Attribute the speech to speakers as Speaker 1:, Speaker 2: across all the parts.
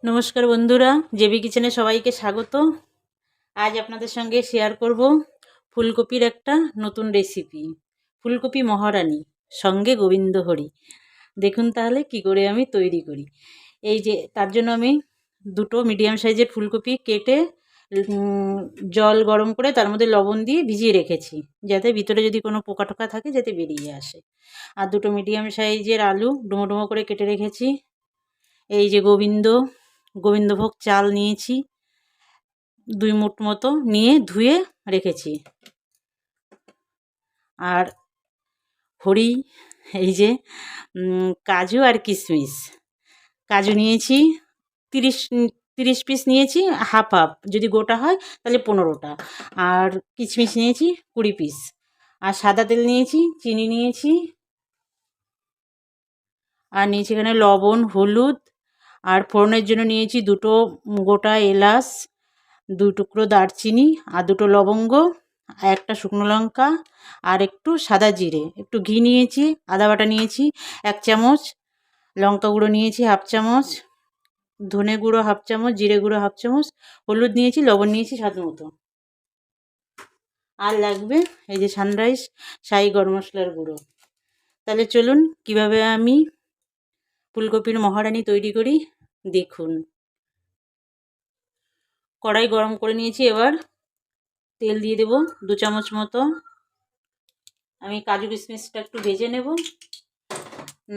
Speaker 1: নমস্কার বন্ধুরা, জেবি কিচেনে সবাইকে স্বাগত। আজ আপনাদের সঙ্গে শেয়ার করব ফুলকপির একটা নতুন রেসিপি, ফুলকপি মহারানী সঙ্গে গোবিন্দহরি। দেখুন তাহলে কি করে আমি তৈরি করি। এই যে তার জন্য আমি দুটো মিডিয়াম সাইজের ফুলকপি কেটে জল গরম করে তার মধ্যে লবণ দিয়ে ভিজিয়ে রেখেছি, যাতে ভিতরে যদি কোনো পোকা টোকা থাকে যাতে বেরিয়ে আসে। আর দুটো মিডিয়াম সাইজের আলু ডুমো ডুমো করে কেটে রেখেছি। এই যে গোবিন্দভোগ চাল নিয়েছি 2 মুঠ মতো, নিয়ে ধুয়ে রেখেছি। আর হরি, এই যে কাজু আর কিশমিশ। কাজু নিয়েছি 30 পিস নিয়েছি, হাফ হাফ, যদি গোটা হয় তাহলে 15টা। আর কিশমিশ নিয়েছি 20 পিস। আর সাদা তেল নিয়েছি, চিনি নিয়েছি, আর নিয়েছি এখানে লবণ, হলুদ। আর ফোড়নের জন্য নিয়েছি 2টো গোটা এলাচ, 2 টুকরো দারচিনি, আর 2টো লবঙ্গ, আর একটা শুকনো লঙ্কা, আর একটু সাদা জিরে, একটু ঘি নিয়েছি, আদা বাটা নিয়েছি 1 চামচ, লঙ্কা গুঁড়ো নিয়েছি হাফ চামচ, ধনে গুঁড়ো হাফ চামচ, জিরে গুঁড়ো হাফ চামচ, হলুদ নিয়েছি, লবণ নিয়েছি স্বাদ মতো। আর লাগবে এই যে সানরাইজ শাহি গরম মশলার গুঁড়ো। তাহলে চলুন কিভাবে আমি ফুলকপির মহারানী তৈরি করি দেখুন। কড়াই গরম করে নিয়েছি, এবার তেল দিয়ে দেব 2 চামচ মতো। আমি কাজু কিশমিশটা একটু ভেজে নেব।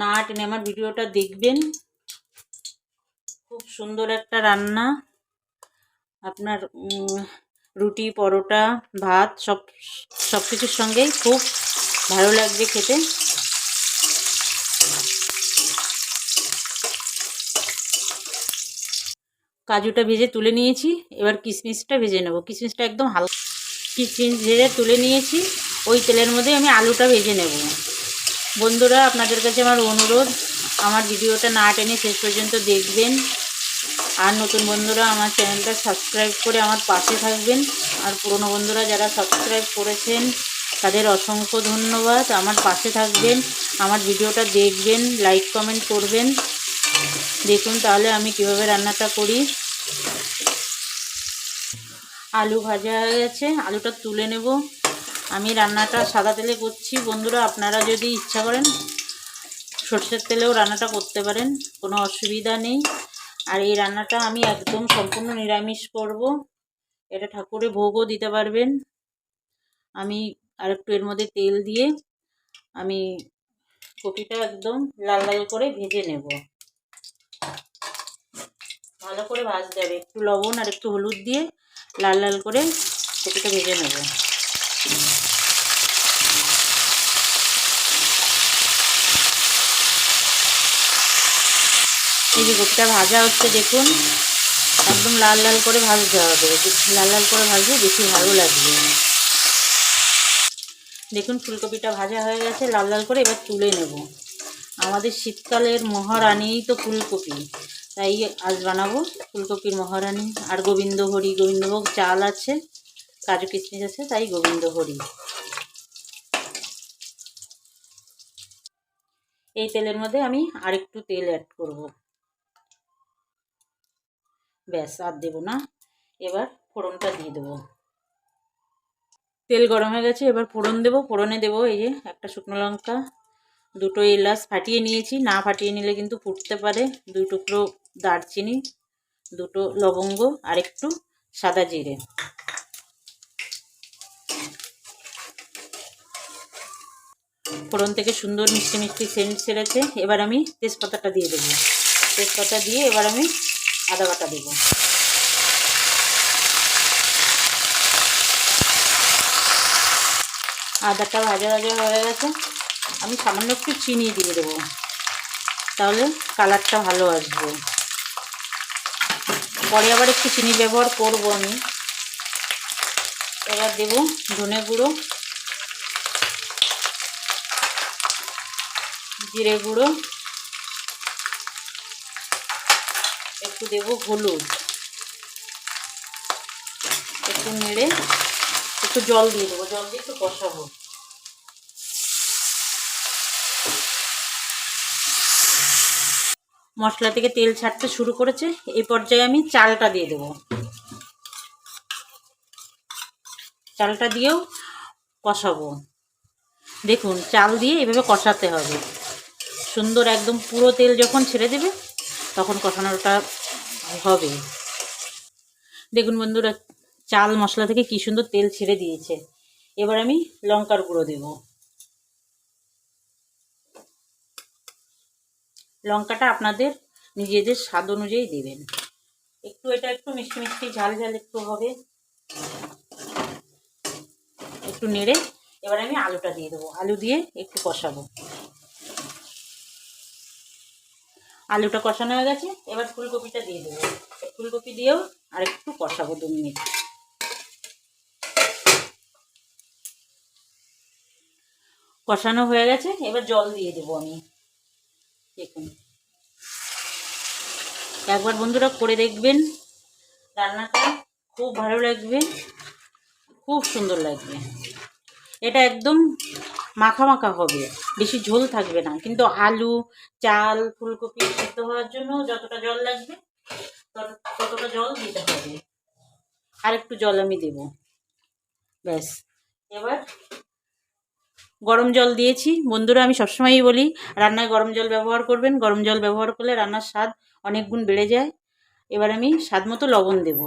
Speaker 1: না টেনে আমার ভিডিওটা দেখবেন, খুব সুন্দর একটা রান্না। আপনার রুটি, পরোটা, ভাত সব কিছুর সঙ্গেই খুব ভালো লাগবে খেতে। কাজুটা ভেজে তুলে নিয়েছি, এবার কিশমিশটা ভেজে নেব। কিশমিশটা একদম হালকা, কিশমিশ ভেজে তুলে নিয়েছি। ওই তেলের মধ্যে আমি আলুটা ভেজে নেব। বন্ধুরা, আপনাদের কাছে আমার অনুরোধ, আমার ভিডিওটা না টেনে শেষ পর্যন্ত দেখবেন। আর নতুন বন্ধুরা আমার চ্যানেলটা সাবস্ক্রাইব করে আমার পাশে থাকবেন। আর পুরনো বন্ধুরা যারা সাবস্ক্রাইব করেছেন তাদের অসংখ্য ধন্যবাদ। আমার পাশে থাকবেন, আমার ভিডিওটা দেখবেন, লাইক কমেন্ট করবেন। দেখুন তাহলে আমি কিভাবে রান্নাটা করি। আলু ভাজা হয়ে গেছে, আলুটা তুলে নেব। আমি রান্নাটা সাদা তেলে করছি বন্ধুরা, আপনারা যদি ইচ্ছা করেন সরষের তেলেও রান্নাটা করতে পারেন, কোনো অসুবিধা নেই। আর এই রান্নাটা আমি একদম সম্পূর্ণ নিরামিষ করব, এটা ঠাকুরে ভোগও দিতে পারবেন। আমি আরেকটু এর মধ্যে তেল দিয়ে আমি কপিটা একদম লাল লাল করে ভেজে নেব। ভালো করে ভাজতে হবে, একটু লবণ আর একটু হলুদ দিয়ে লাল লাল করে কপিটা ভেজে নেব। এই যে কপিটা ভাজা হচ্ছে দেখুন, একদম লাল লাল করে ভাজতে হবে। লাল লাল করে ভাজলে বেশি ভালো লাগবে। দেখুন ফুলকপিটা ভাজা হয়ে গেছে লাল লাল করে, এবার তুলে নেব। আমাদের শীতকালের মহারানীই তো ফুলকপি, তাই আজ বানাবো ফুলকপির মহারানী। আর গোবিন্দভোগ চাল আছে, কাজু কিশমিশ আছে, তাই গোবিন্দহরি। এই তেলের মধ্যে আমি আরেকটু তেল অ্যাড করব, ব্যাস আর দেবো না। এবার ফোড়নটা দিয়ে দেবো। তেল গরম হয়ে গেছে, এবার ফোড়ন দেবো। ফোড়নে দেবো এই যে একটা শুকনো লঙ্কা, 2টো এলাচ ফাটিয়ে নিয়েছি, না ফাটিয়ে নিলে কিন্তু ফুটতে পারে, 2 টুকরো দারচিনি, 2টো লবঙ্গ, আর একটু সাদা জিরে। ফোড়ন থেকে সুন্দর মিষ্টি মিষ্টি সেন্ট ছেড়েছে। এবার আমি তেজপাতাটা দিয়ে দেবো। তেজপাতা দিয়ে এবার আমি আদা বাটা দেবো। আদাটা ভাজা ভাজা হয়ে গেছে, আমি সামান্য একটু চিনি দিয়ে দেবো, তাহলে কালারটা ভালো আসবে। পরে আবার একটু চিনি ব্যবহার করব আমি। এবার দেবো ধনে গুঁড়ো, জিরে গুঁড়ো, একটু দেবো হলুদ, একটু নেড়ে একটু জল দিয়ে দেবো, জল দিয়ে একটু কষাবো। মশলা থেকে তেল ছাড়তে শুরু করেছে। এই পর্যায়ে আমি চালটা দিয়ে দেবো। চালটা দিয়েও কষাবো। দেখুন চাল দিয়ে এভাবে কষাতে হবে, সুন্দর একদম পুরো তেল যখন ছেড়ে দেবে তখন কষানোটা হবে। দেখুন বন্ধুরা, চাল মশলা থেকে কি সুন্দর তেল ছেড়ে দিয়েছে। এবার আমি লঙ্কার গুঁড়ো দেব। লঙ্কাটা আপনাদের নিজেদের স্বাদ অনুযায়ী দেবেন। এটা একটু মিষ্টি মিষ্টি ঝাল ঝাল একটু হবে। একটু নেড়ে এবার আমি আলুটা দিয়ে দেবো। আলু দিয়ে একটু কষাবো। আলুটা কষানো হয়ে গেছে, এবার ফুলকপিটা দিয়ে দেবো। ফুলকপি দিয়েও আর একটু কষাবো 2 মিনিট। কষানো হয়ে গেছে, এবার জল দিয়ে দেবো আমি। দেখুন একবার বন্ধুরা করে দেখবেন, রান্নাটা খুব ভালো লাগবে, খুব সুন্দর লাগবে। এটা একদম মাখা মাখা হবে, বেশি ঝোল থাকবে না। কিন্তু আলু, চাল, ফুলকপি সিদ্ধ হওয়ার জন্য যতটা জল লাগবে ততটা জল দিতে হবে। আর একটু জল আমি দেব, ব্যাস। এবার গরম জল দিয়েছি। বন্ধুরা আমি সবসময়ই বলি রান্নায় গরম জল ব্যবহার করবেন। গরম জল ব্যবহার করলে রান্নার স্বাদ অনেক গুণ বেড়ে যায়। এবার আমি স্বাদ মতো লবণ দেব।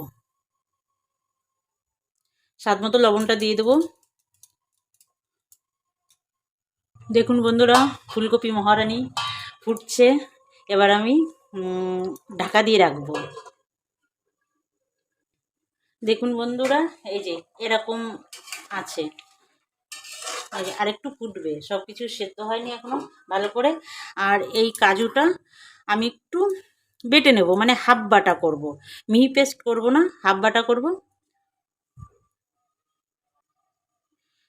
Speaker 1: স্বাদ মতো লবণটা দিয়ে দেবো। দেখুন বন্ধুরা, ফুলকপি মহারানী ফুটছে। এবার আমি ঢাকা দিয়ে রাখবো। দেখুন বন্ধুরা, এই যে এরকম আছে। আরেকটু ফুটবে, সব কিছু সেদ্ধ হয়নি এখনো ভালো করে। আর এই কাজুটা আমি একটু বেটে নেব, মানে হাফ বাটা করব, মিহি পেস্ট করব না, হাফ বাটা করব।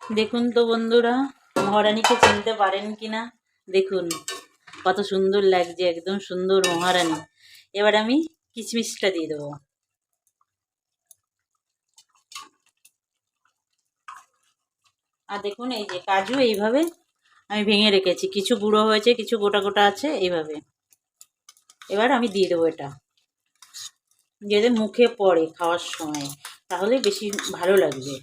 Speaker 1: দেখুন তো বন্ধুরা, মহারানীকে চিনতে পারেন কিনা দেখুন, কত সুন্দর লাগছে, একদম সুন্দর মহারানী। এবার আমি কিশমিশটা দিয়ে দেবো। আর দেখুন এই যে কাজু এইভাবে আমি ভেঙে রেখেছি, কিছু গুঁড়ো হয়েছে, কিছু গোটা গোটা আছে এইভাবে। এবার আমি দিয়ে দেবো এটা, যাতে মুখে পড়ে খাওয়ার সময়, তাহলে বেশি ভালো লাগবে।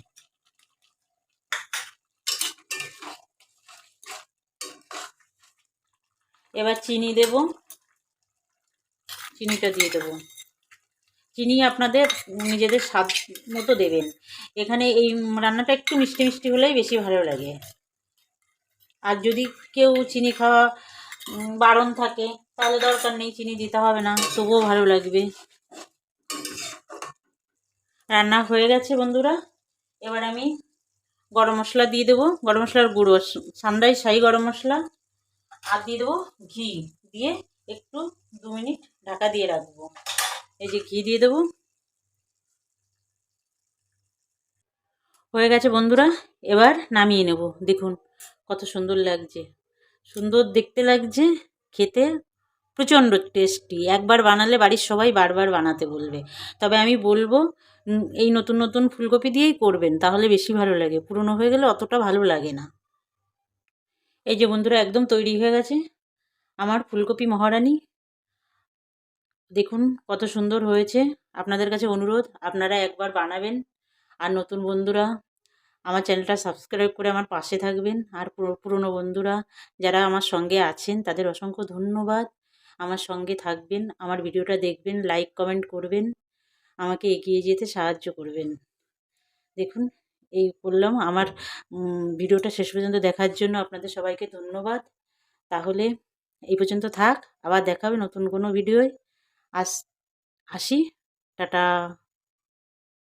Speaker 1: এবার চিনি দেব, চিনিটা দিয়ে দেবো। চিনি আপনাদের নিজেদের স্বাদ মতো দেবেন। এখানে এই রান্নাটা একটু মিষ্টি মিষ্টি হলেই বেশি ভালো লাগে। আর যদি কেউ চিনি খাওয়া বারণ থাকে তাহলে দরকার নেই, চিনি দিতে হবে না, তবুও ভালো লাগবে। রান্না হয়ে গেছে বন্ধুরা। এবার আমি গরম মশলা দিয়ে দেবো, গরম মশলার গুঁড়ো, সানরাইজ শাহি গরম মশলা। আর দিয়ে দেবো ঘি, দিয়ে একটু 2 মিনিট ঢাকা দিয়ে রাখবো। এই যে ঘি দিয়ে দেবো। হয়ে গেছে বন্ধুরা, এবার নামিয়ে নেব। দেখুন কত সুন্দর লাগছে, সুন্দর দেখতে লাগছে, খেতে প্রচণ্ড টেস্টি। একবার বানালে বাড়ির সবাই বারবার বানাতে বলবে। তবে আমি বলবো এই নতুন নতুন ফুলকপি দিয়েই করবেন, তাহলে বেশি ভালো লাগে। পুরনো হয়ে গেলে অতটা ভালো লাগে না। এই যে বন্ধুরা, একদম তৈরি হয়ে গেছে আমার ফুলকপি মহারানী। দেখুন কত সুন্দর হয়েছে। আপনাদের কাছে অনুরোধ, আপনারা একবার বানাবেন। আর নতুন বন্ধুরা আমার চ্যানেলটা সাবস্ক্রাইব করে আমার পাশে থাকবেন। আর পুরনো বন্ধুরা যারা আমার সঙ্গে আছেন তাদের অসংখ্য ধন্যবাদ। আমার সঙ্গে থাকবেন, আমার ভিডিওটা দেখবেন, লাইক কমেন্ট করবেন, আমাকে এগিয়ে যেতে সাহায্য করবেন। দেখুন এই করলাম। আমার ভিডিওটা শেষ পর্যন্ত দেখার জন্য আপনাদের সবাইকে ধন্যবাদ। তাহলে এই পর্যন্ত থাক, আবার দেখা হবে নতুন কোনো ভিডিওয়। আসি, টাটা।